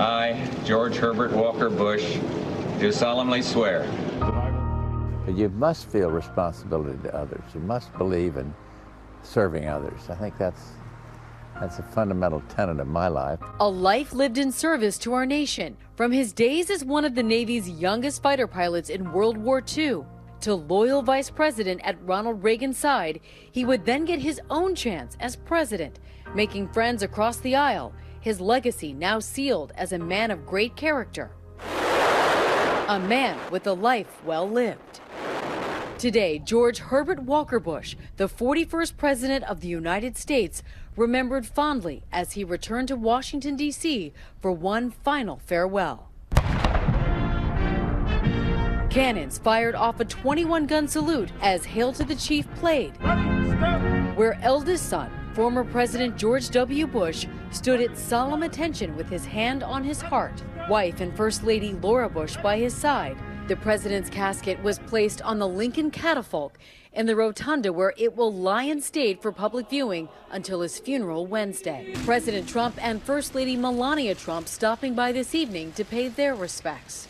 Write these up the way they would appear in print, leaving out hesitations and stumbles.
I, George Herbert Walker Bush, do solemnly swear. But you must feel responsibility to others. You must believe in serving others. I think that's a fundamental tenet of my life. A life lived in service to our nation, from his days as one of the Navy's youngest fighter pilots in World War II to loyal vice president at Ronald Reagan's side. He would then get his own chance as president, making friends across the aisle, his legacy now sealed as a man of great character, a man with a life well lived. Today, George Herbert Walker Bush, the 41st President of the United States, remembered fondly as he returned to Washington, D.C. for one final farewell. Cannons fired off a 21-gun salute as Hail to the Chief played, where eldest son, former President George W. Bush, stood at solemn attention with his hand on his heart, wife and First Lady Laura Bush by his side. The president's casket was placed on the Lincoln catafalque in the rotunda, where it will lie in state for public viewing until his funeral Wednesday. President Trump and First Lady Melania Trump stopping by this evening to pay their respects.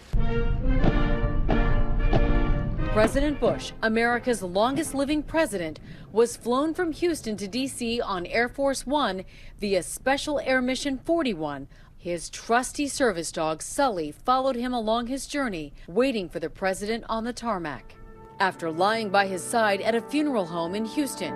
President Bush, America's longest living president, was flown from Houston to D.C. on Air Force One via Special Air Mission 41. His trusty service dog, Sully, followed him along his journey, waiting for the president on the tarmac. After lying by his side at a funeral home in Houston,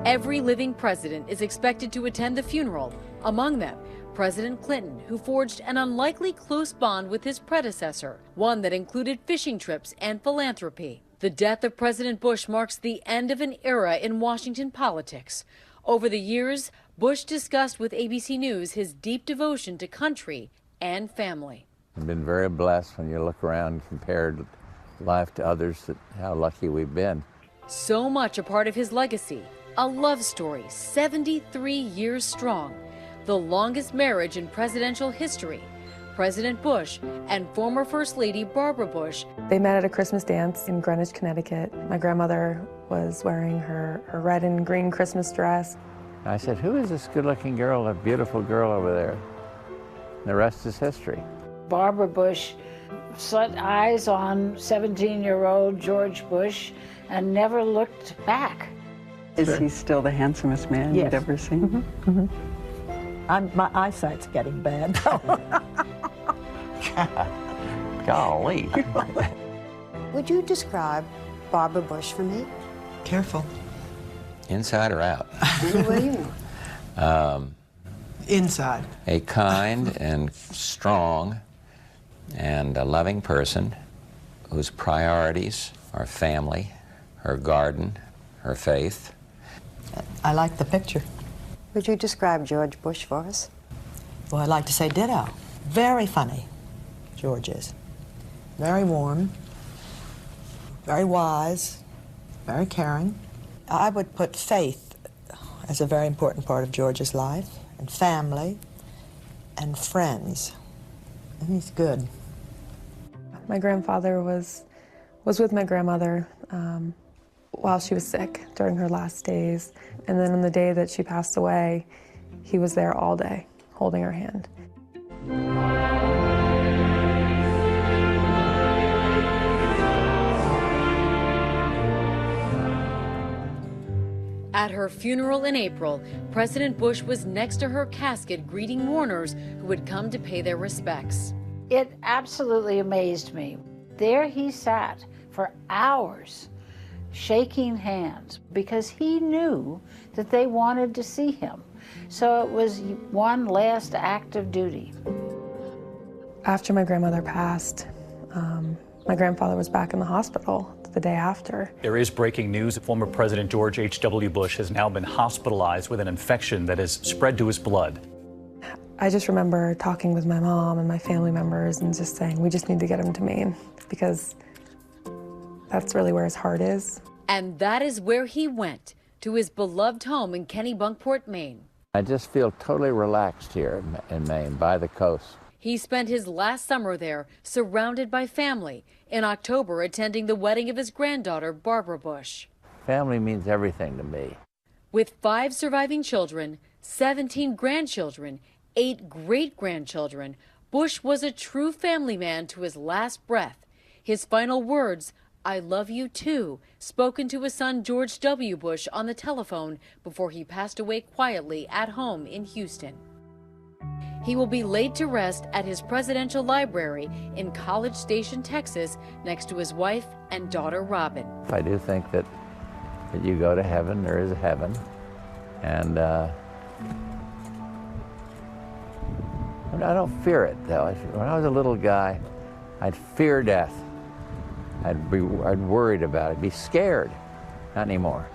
every living president is expected to attend the funeral, among them President Clinton, who forged an unlikely close bond with his predecessor, one that included fishing trips and philanthropy. The death of President Bush marks the end of an era in Washington politics. Over the years, Bush discussed with ABC News his deep devotion to country and family. I've been very blessed when you look around and compare life to others, how lucky we've been. So much a part of his legacy, a love story 73 years strong, the longest marriage in presidential history. President Bush and former First Lady Barbara Bush. They met at a Christmas dance in Greenwich, Connecticut. My grandmother was wearing her red and green Christmas dress. I said, who is this good-looking girl, that beautiful girl over there? And the rest is history. Barbara Bush set eyes on 17-year-old George Bush and never looked back. Is he still the handsomest man you'd ever seen? Mm-hmm. Mm-hmm. My eyesight's getting bad. Golly. Would you describe Barbara Bush for me? Careful. Inside or out? Any way you want. Inside. A kind and strong and a loving person whose priorities are family, her garden, her faith. I like the picture. Would you describe George Bush for us? Well, I'd like to say ditto. Very funny, George is. Very warm, very wise, very caring. I would put faith as a very important part of George's life, and family, and friends. And he's good. My grandfather was with my grandmother while she was sick during her last days. And then on the day that she passed away, he was there all day, holding her hand. At her funeral in April, President Bush was next to her casket greeting mourners who had come to pay their respects. It absolutely amazed me. There he sat for hours, shaking hands, because he knew that they wanted to see him. So it was one last act of duty. After my grandmother passed, my grandfather was back in the hospital the day after. There is breaking news that former President George H.W. Bush has now been hospitalized with an infection that has spread to his blood. I just remember talking with my mom and my family members and just saying, we just need to get him to Maine, because that's really where his heart is. And that is where he went, to his beloved home in Kennebunkport, Maine. I just feel totally relaxed here in Maine, by the coast. He spent his last summer there, surrounded by family, in October attending the wedding of his granddaughter, Barbara Bush. Family means everything to me. With 5 surviving children, 17 grandchildren, 8 great-grandchildren, Bush was a true family man to his last breath. His final words, "I love you too," spoken to his son George W. Bush on the telephone before he passed away quietly at home in Houston. He will be laid to rest at his presidential library in College Station, Texas, next to his wife and daughter Robin. I do think that you go to heaven, there is a heaven, and I don't fear it, though. When I was a little guy, I'd fear I'd worried about it, be scared. Not anymore.